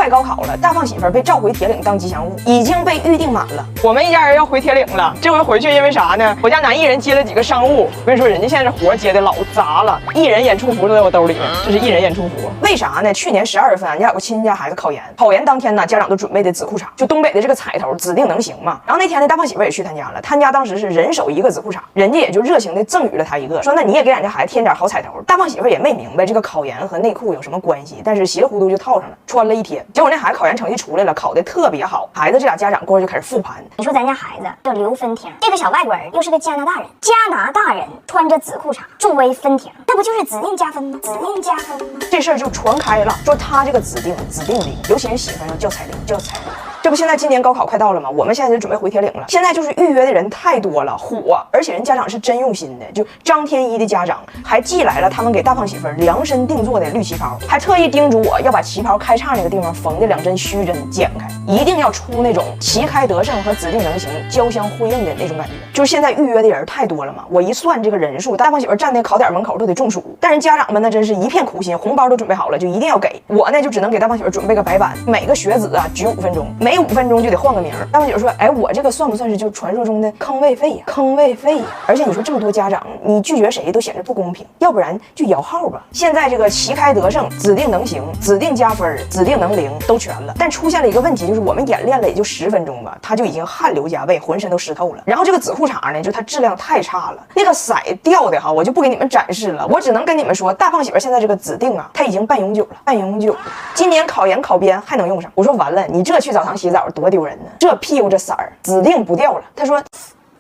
快高考了，大胖媳妇被召回铁岭当吉祥物，已经被预定满了。我们一家人要回铁岭了，这回回去因为啥呢？我家男艺人接了几个商务，我跟你说，人家现在这活接的老杂了，艺人演出服都在我兜里，这是艺人演出服。为啥呢？去年12月份，俺家有个亲戚家孩子考研，考研当天呢，家长都准备的紫裤衩，就东北的这个彩头，指定能行嘛。然后那天呢，大胖媳妇也去他家了，他家当时是人手一个紫裤衩，人家也就热情的赠予了他一个，说那你也给俺家孩子添点好彩头。大胖媳妇也没明白这个考研和内裤有什么关系，但是稀里糊涂就套上了，穿了一天。结果那孩子考研成绩出来了，考得特别好，孩子这俩家长过去就开始复盘。你说咱家孩子叫刘芬婷，这个小外国人又是个加拿大人，加拿大人穿着紫裤衩助威芬婷，这不就是指定加分吗？指定加分吗？这事儿就传开了，说他这个指定灵，尤其是媳妇要叫彩铃，叫彩铃。这不现在今年高考快到了吗？我们现在就准备回铁岭了。现在就是预约的人太多了，火，而且人家长是真用心的，就张天一的家长还寄来了他们给大胖媳妇量身定做的绿旗袍，还特意叮嘱我要把旗袍开叉那个地方缝的2针虚针剪开，一定要出那种旗开得胜和指定能行交相辉映的那种感觉。就是现在预约的人太多了嘛，我一算这个人数，大胖媳妇站在考点门口都得中暑。但是家长们呢，真是一片苦心，红包都准备好了，就一定要给我呢，就只能给大胖媳妇准备个白板，每个学子啊举5分钟，每5分钟就得换个名。大胖媳妇说，哎，我这个算不算是就传说中的坑位费呀？坑位费呀！而且你说这么多家长，你拒绝谁都显得不公平，要不然就摇号吧。现在这个旗开得胜、指定能行、指定加分、指定能灵都全了，但出现了一个问题，就是我们演练了也就10分钟吧，他就已经汗流浃背，浑身都湿透了。然后这个紫裤衩呢，就它质量太差了，那个色掉的哈，我就不给你们展示了，我只能跟你们说，大胖媳妇现在这个指定啊，它已经半永久了，半永久。今年考研考编还能用上。我说完了，你这去澡堂洗澡多丢人呢，这屁股这色儿指定不掉了。他说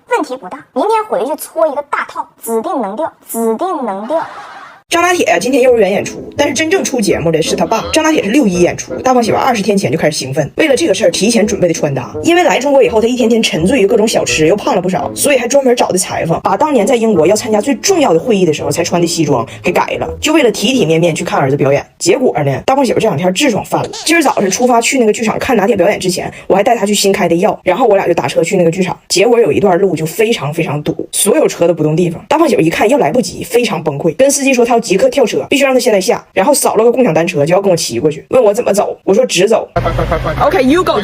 问题不大，明天回去搓一个大套，指定能掉，指定能掉。张大铁今天幼儿园演出，但是真正出节目的是他爸。张大铁是6·1演出，大胖媳妇20天前就开始兴奋，为了这个事儿提前准备的穿搭。因为来中国以后，他一天天沉醉于各种小吃，又胖了不少，所以还专门找的裁缝，把当年在英国要参加最重要的会议的时候才穿的西装给改了，就为了体体面面去看儿子表演。结果呢，大胖媳妇这2天痔疮犯了。今儿早上出发去那个剧场看拿铁表演之前，我还带他去新开的药，然后我俩就打车去那个剧场。结果有一段路就非常堵，所有车都不动地方。大胖媳妇一看要来不及，非常崩溃，跟司机说他要即刻跳车，必须让他现在下，然后扫了个共享单车就要跟我骑过去，问我怎么走，我说直走。OK, you go.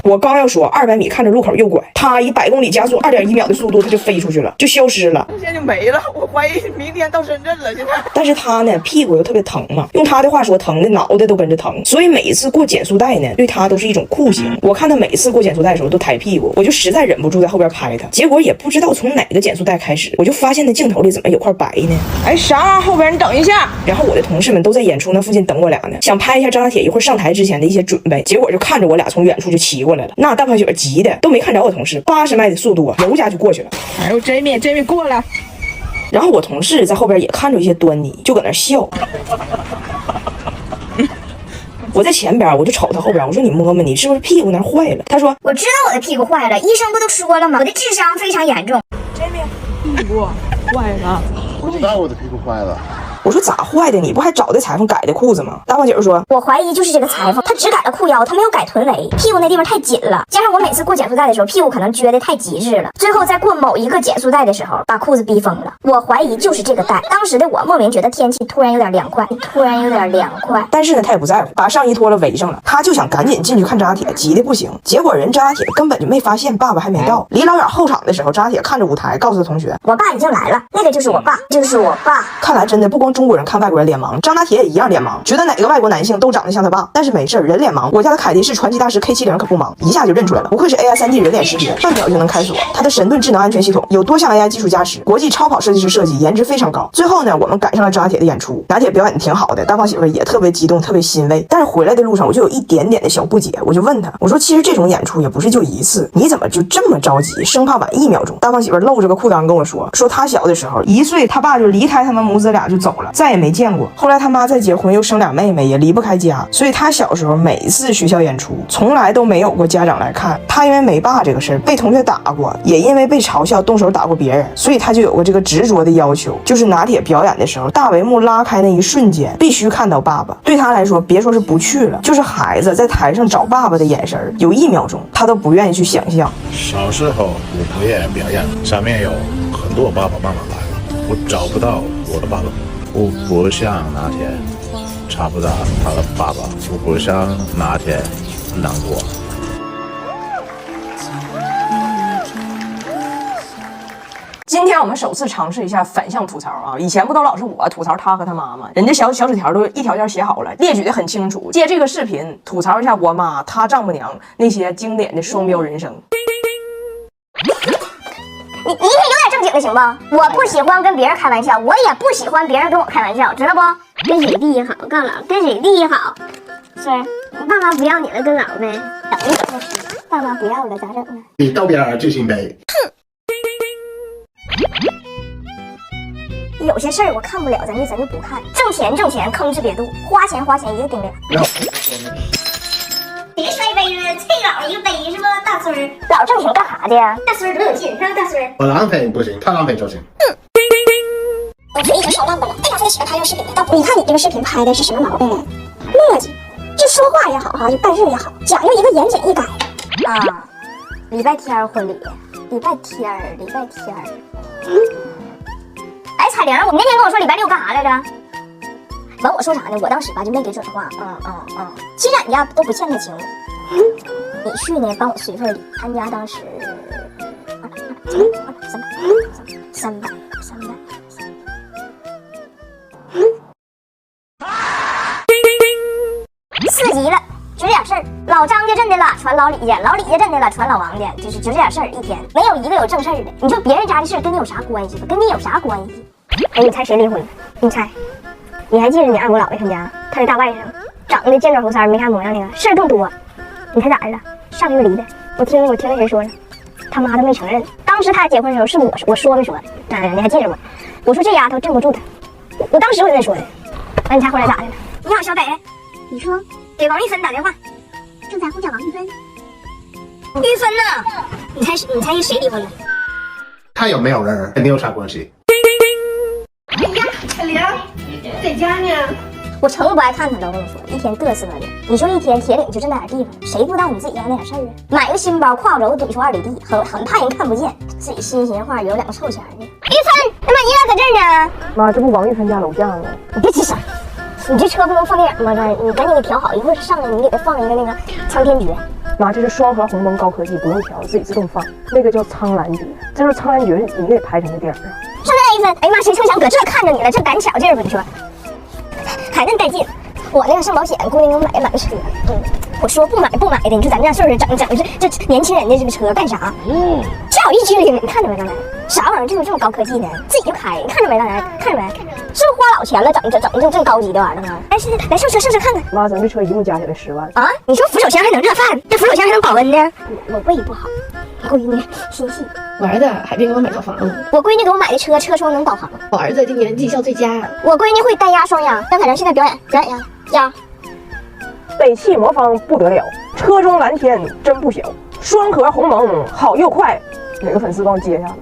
我刚要说200米看着路口右拐，他以100公里加速2.1秒的速度他就飞出去了，就消失了，现在就没了。我怀疑明天到深圳了。现在，但是他呢屁股又特别疼嘛，用他的话说，疼的脑袋都跟着疼，所以每一次过减速带呢，对他都是一种酷刑。我看他每一次过减速带的时候都抬屁股，我就实在忍不住在后边拍他，结果也不知道从哪个减速带开始，我就发现那镜头里怎么有块白呢？哎，啥玩意儿？后边你等一下。然后我的同事们都在演出那附近等我俩呢，想拍一下张大铁一会儿上台之前的一些准备，结果就看着我俩从远处就骑过来了。那大胖媳妇急的都没看着我同事，80迈的速度啊，油家就过去了。哎呦 ，Jamie 过来。然后我同事在后边也看着一些端倪，就搁那笑。我在前边，我就瞅他后边，我说你摸摸，你是不是屁股那坏了？他说我知道我的屁股坏了，医生不都说了吗？我的智商非常严重。Jamie， 屁股坏了。不知道我的屁股坏了。我说咋坏的？你不还找的裁缝改的裤子吗？大胖姐说，我怀疑就是这个裁缝，他只改了裤腰，他没有改臀围，屁股那地方太紧了，加上我每次过减速带的时候，屁股可能撅得太极致了，最后在过某一个减速带的时候，把裤子逼疯了。我怀疑就是这个带。当时的我莫名觉得天气突然有点凉快，但是呢，他也不在乎，把上衣脱了围上了，他就想赶紧进去看张大铁，急得不行。结果人张大铁根本就没发现爸爸还没到，离老远后场的时候，张大铁看着舞台，告诉他同学，我爸已经来了，那个就是我爸，就是我爸。看来真的不光中国人看外国人脸盲，张大铁也一样脸盲，觉得哪个外国男性都长得像他爸。但是没事，人脸盲，我家的凯迪仕传奇大师 K70可不盲，一下就认出来了，不愧是 AI 3D 人脸识别，半秒就能开锁。它的神盾智能安全系统有多项 AI 技术加持，国际超跑设计师设计，颜值非常高。最后呢，我们赶上了张大铁的演出，大铁表演的挺好的，大胖媳妇也特别激动，特别欣慰。但是回来的路上，我就有一点点的小不解，我就问他，我说其实这种演出也不是就一次，你怎么就这么着急，生怕晚1秒钟？大胖媳妇露着个裤裆跟我说他小的时候1岁，他爸就离开他们母子俩就走了，再也没见过。后来他妈再结婚又生2妹妹，也离不开家，所以他小时候每一次学校演出从来都没有过家长来看。他因为没爸这个事儿被同学打过，也因为被嘲笑动手打过别人，所以他就有过这个执着的要求，就是拿铁表演的时候，大帷幕拉开那一瞬间必须看到爸爸。对他来说，别说是不去了，就是孩子在台上找爸爸的眼神，有1秒钟他都不愿意去想象。小时候我不愿意表演，上面有很多爸爸妈妈来了，我找不到我的爸爸。我不像拿铁查不到他的爸爸，我不想那天难过。今天我们首次尝试一下反向吐槽啊！以前不都老是我吐槽他和他妈吗？人家小纸条都一条条写好了，列举的很清楚。借这个视频吐槽一下我妈、她丈母娘那些经典的双标人生。你一天有点正经的行不？我不喜欢跟别人开玩笑，我也不喜欢别人跟我开玩笑，知道不？跟谁弟好，告诉老跟谁弟好。是，爸妈不要你了，跟老呗。等一等，爸妈不要了咋整呢？你道边就行呗。有些事儿我看不了，咱就不看。挣钱，吭哧别度；花钱一个顶脸。别摔杯了，啐老一个杯是不？大孙儿，老挣钱干啥的呀？大孙儿多有劲，是吧？大孙儿，我郎配不行，他郎配就行。我嘴已经烧烂了，为啥非得喜欢拍这个视频呢？你看你这个视频拍的是什么毛病呢？墨迹，就说话也好哈，就办事也好，讲究一个言简意赅啊。礼拜天婚礼，礼拜天。哎，彩玲，我那天跟我说礼拜六干啥来着？完我说啥呢？我当时吧就没给准话。其实俺家都不欠他情。你去呢，帮我随份礼，俺家当时300。4级了，就这点事儿。老张家镇的了，传老李家；老李家镇的了，传老王家。就这点事儿，一天没有一个有正事儿的。你说别人家的事跟你有啥关系？跟你有啥关系？哎，你猜谁离婚了？你猜？你还记得你二姑姥爷他们家，他是大外甥，长得尖嘴猴腮，没啥模样那个，事儿更多。你猜咋的了？上个月离的。我听那谁说了，他妈都没承认。当时他俩结婚的时候，是我说没说的？你还记着不？我说这丫头镇不住他，我当时我就在说的。那你猜后来咋的了？你好，小北，你说给王玉芬打电话，正在呼叫王玉芬。玉芬呢？你猜谁离婚了？他有没有人跟你有啥关系？哎呀，彩玲在家呢。我成不爱看他了，我跟你说，一天嘚瑟的。你说一天铁岭就这么点地方，谁不知道你自己家那点事儿啊？买个新包，挎着怼出2里地，很怕人看不见，自己心心话有2个臭钱呢。玉芬，他妈你俩在这儿呢？妈，这不王玉芬家楼下吗？你别吱声，你这车不能放电影吗？你赶紧给调好，一会儿上来你给他放一个那个苍天诀。妈，这是双核鸿蒙高科技，不用调，自己自动放。那个叫苍兰诀，这就是苍兰诀，你给拍成个电影啊。上来一分，哎呀妈，谁成想搁这看着你了，这赶巧劲儿吧？你说，还嫩带劲。我那个上保险，姑娘给我买了辆车，我说不买的，你说咱这岁数整这年轻人的这个车干啥？这好一激灵，你看着没？刚才啥玩意儿？这么高科技呢？自己就开，你看着没？刚才看着没？是不是花老钱了？整这高级的玩意儿呢？来上车看看。妈，咱这车一共加起来10万啊！你说扶手箱还能热饭？这扶手箱还能保温呢？我胃不好，闺女心细。我儿子海边给我买套房子，我闺女给我买的车窗能导航。我儿子今年绩效最佳。我闺女会单压双压，让彩玲现在表演压。北汽魔方不得了，车中蓝天真不小，双核鸿蒙好又快。哪个粉丝帮我接一下子？